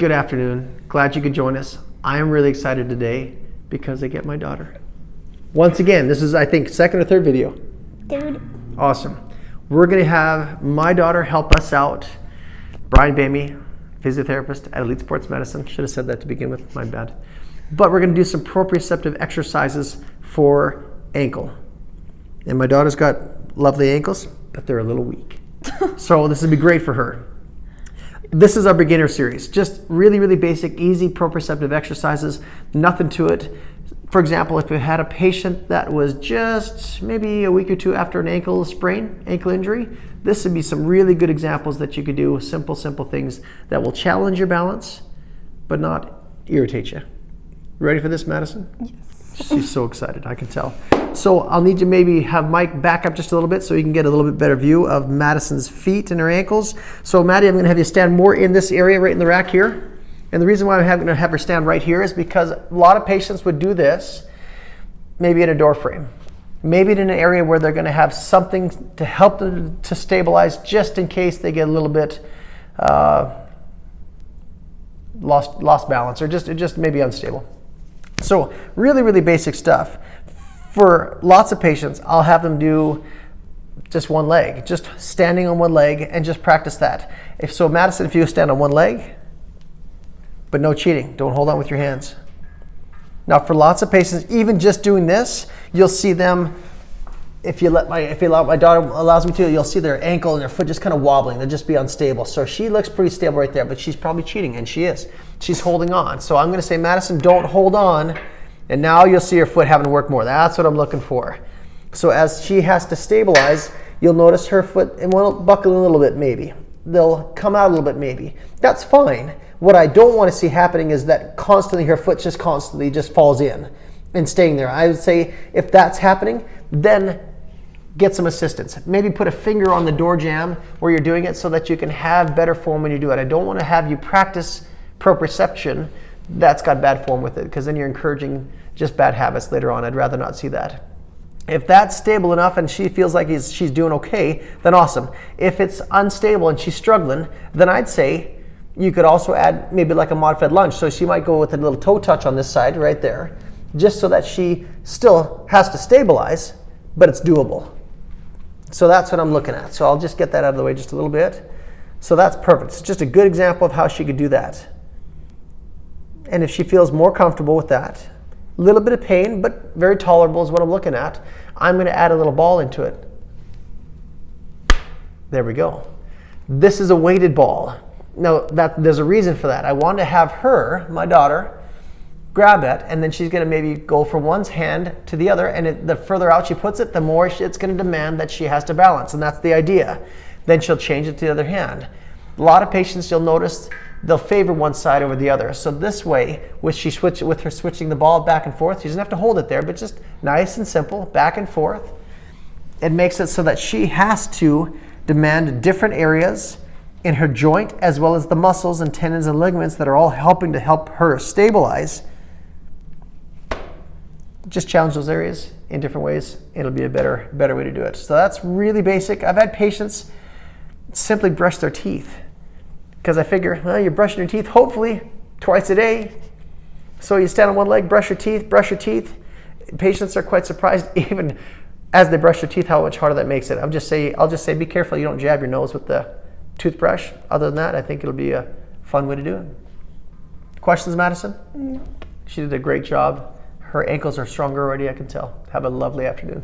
Good afternoon. Glad you could join us. I am really excited today because I get my daughter. Once again, this is, I think, second or third video. Third. Awesome. We're going to have my daughter help us out. Brian Boehme, physiotherapist at Elite Sports Medicine. Should have said that to begin with, my bad. But we're going to do some proprioceptive exercises for ankle. And my daughter's got lovely ankles, but they're a little weak. So this would be great for her. This is our beginner series. Just really, really basic, easy proprioceptive exercises. Nothing to it. For example, if you had a patient that was just maybe a week or two after an ankle sprain, ankle injury, this would be some really good examples that you could do. Simple things that will challenge your balance, but not irritate you. Ready for this, Madison? Yes. She's so excited, I can tell. So I'll need to maybe have Mike back up just a little bit so you can get a little bit better view of Madison's feet and her ankles. So Maddie, I'm going to have you stand more in this area right in the rack here. And the reason why I'm going to have her stand right here is because a lot of patients would do this maybe in a door frame. Maybe in an area where they're going to have something to help them to stabilize just in case they get a little bit lost balance or just maybe unstable. So really, really basic stuff. For lots of patients, I'll have them do just one leg, just standing on one leg and just practice that. Madison, if you stand on one leg, but no cheating, don't hold on with your hands. Now for lots of patients, even just doing this, you'll see them, if my daughter allows me to, you'll see their ankle and their foot just kind of wobbling. They'll just be unstable. So she looks pretty stable right there, but she's probably cheating, and she is. She's holding on. So I'm going to say, Madison, don't hold on. And now you'll see her foot having to work more. That's what I'm looking for. So as she has to stabilize, you'll notice her foot and will buckle a little bit maybe. They'll come out a little bit maybe. That's fine. What I don't want to see happening is that constantly her foot just falls in and staying there. I would say if that's happening, then get some assistance. Maybe put a finger on the door jamb where you're doing it so that you can have better form when you do it. I don't want to have you practice proprioception that's got bad form with it, because then you're encouraging just bad habits later on. I'd rather not see that. If that's stable enough and she feels like she's doing okay, then awesome. If it's unstable and she's struggling, then I'd say you could also add maybe like a modified lunge. So she might go with a little toe touch on this side right there, just so that she still has to stabilize, but it's doable. So that's what I'm looking at. So I'll just get that out of the way just a little bit. So that's perfect. It's just a good example of how she could do that. And if she feels more comfortable with that, a little bit of pain, but very tolerable is what I'm looking at, I'm going to add a little ball into it. There we go. This is a weighted ball. Now, there's a reason for that. I want to have her, my daughter, grab it, and then she's going to maybe go from one's hand to the other, and the further out she puts it, the more it's going to demand that she has to balance, and that's the idea. Then she'll change it to the other hand. A lot of patients, you'll notice, they'll favor one side over the other. So this way, with her switching the ball back and forth, she doesn't have to hold it there, but just nice and simple, back and forth. It makes it so that she has to demand different areas in her joint, as well as the muscles and tendons and ligaments that are all helping to help her stabilize. Just challenge those areas in different ways. It'll be a better way to do it. So that's really basic. I've had patients simply brush their teeth, because I figure, well, you're brushing your teeth hopefully twice a day. So you stand on one leg, brush your teeth. Patients are quite surprised, even as they brush their teeth, how much harder that makes it. I'll just say, be careful you don't jab your nose with the toothbrush. Other than that, I think it'll be a fun way to do it. Questions, Madison? No. She did a great job. Her ankles are stronger already, I can tell. Have a lovely afternoon.